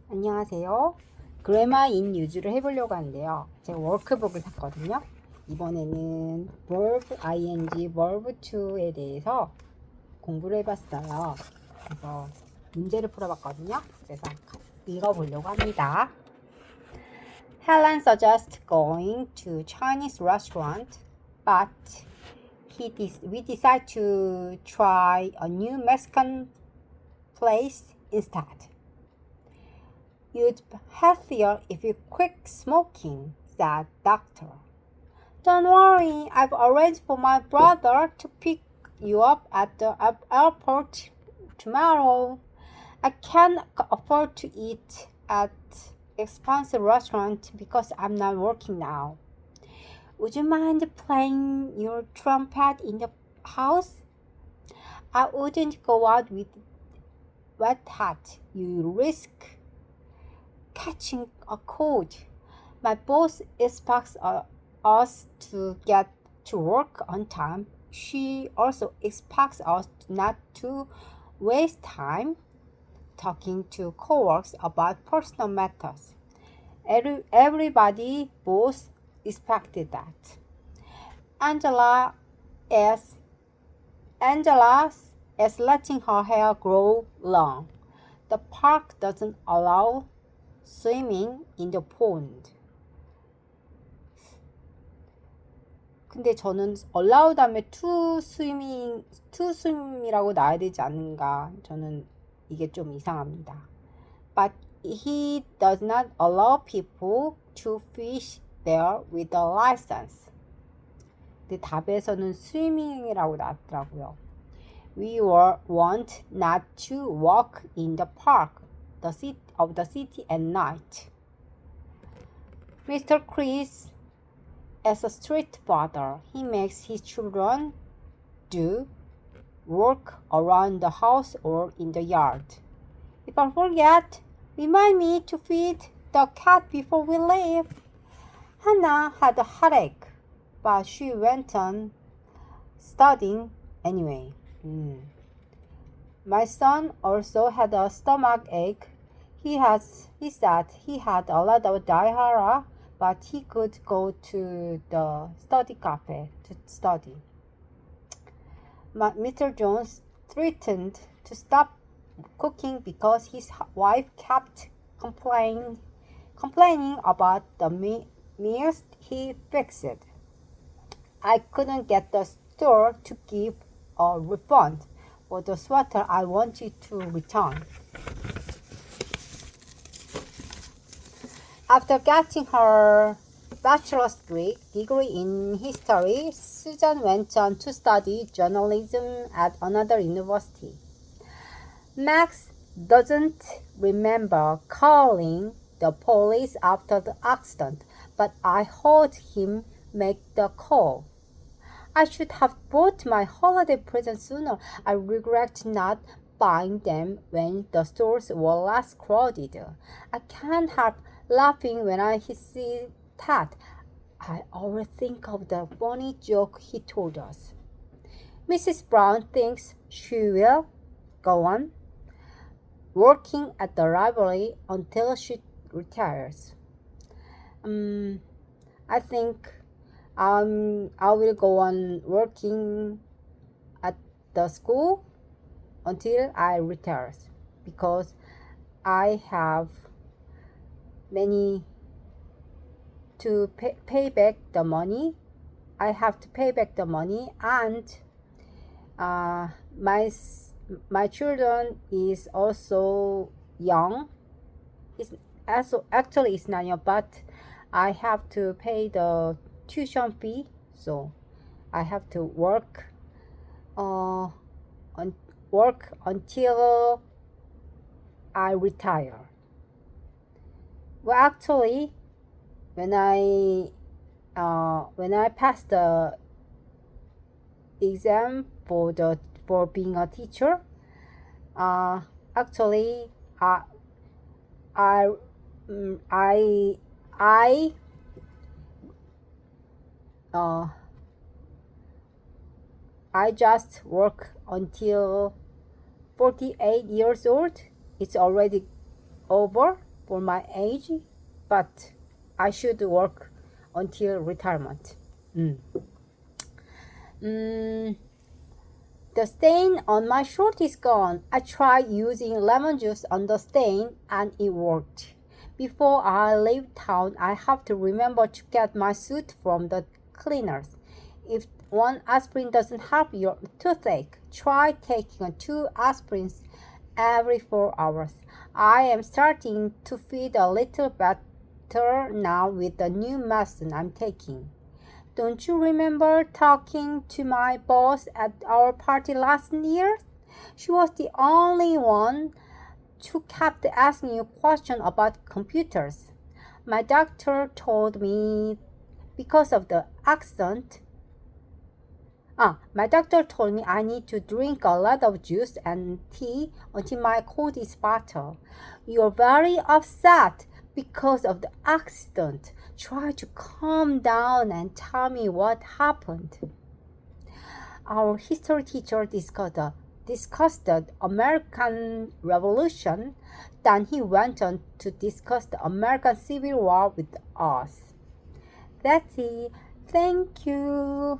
안녕하세요. Grammar in Use를 해보려고 하는데요. 제가 워크북을 샀거든요. 이번에는 verb ing, verb to에 대해서 공부를 해봤어요. 그래서 문제를 풀어봤거든요. 그래서 읽어보려고 합니다. Helen suggests going to Chinese restaurant, but we decide to try a new Mexican place instead. You'd be healthier if you quit smoking, said doctor. Don't worry, I've arranged for my brother to pick you up at the airport tomorrow. I can't afford to eat at expensive restaurant because I'm not working now. Would you mind playing your trumpet in the house? I wouldn't go out with wet hat. You risk catching a cold. My boss expects us to get to work on time. She also expects us not to waste time talking to coworkers about personal matters. Everybody boss expected that. Angela is letting her hair grow long. The park doesn't allow swimming in the pond. 근데 저는 allow 다음에 to swim이라고 나와야 되지 않는가. 저는 이게 좀 이상합니다. But he does not allow people to fish there with a license. 근데 답에서는 swimming이라고 나왔더라고요. We want not to walk in the park of the city at night. Mr. Chris is a strict father. He makes his children do work around the house or in the yard. If I forget, remind me to feed the cat before we leave. Hannah had a headache, but she went on studying anyway. My son also had a stomach ache. He said he had a lot of diarrhea, but he could go to the study cafe to study. Mr. Jones threatened to stop cooking because his wife kept complaining about the meals he fixed. I couldn't get the store to give a refund for the sweater I wanted to return. After getting her bachelor's degree in history, Susan went on to study journalism at another university. Max doesn't remember calling the police after the accident, but I heard him make the call. I should have bought my holiday presents sooner. I regret not buying them when the stores were less crowded. I can't help laughing when I see that. I always think of the funny joke he told us. Mrs. Brown thinks she will go on working at the library until she retires. I think I will go on working at the school until I retire because I have many to pay back the money. I have to pay back the money, and my children is also young. It's not young, but I have to pay the tuition fee, so I have to work until I retire. Well, actually, when I passed the exam for being a teacher, actually, I just work until 48 years old. It's already over. for my age, but I should work until retirement. The stain on my shirt is gone. I tried using lemon juice on the stain and it worked. Before I leave town, I have to remember to get my suit from the cleaners. If one aspirin doesn't help your toothache, try taking 2 aspirins every 4 hours. I am starting to feel a little better now with the new medicine I'm taking. Don't you remember talking to my boss at our party last year? She was the only one who kept asking you questions about computers. My doctor told me because of the accident. My doctor told me I need to drink a lot of juice and tea until my cold is better. You're very upset because of the accident. Try to calm down and tell me what happened. Our history teacher discussed the American Revolution. Then he went on to discuss the American Civil War with us. That's it. Thank you.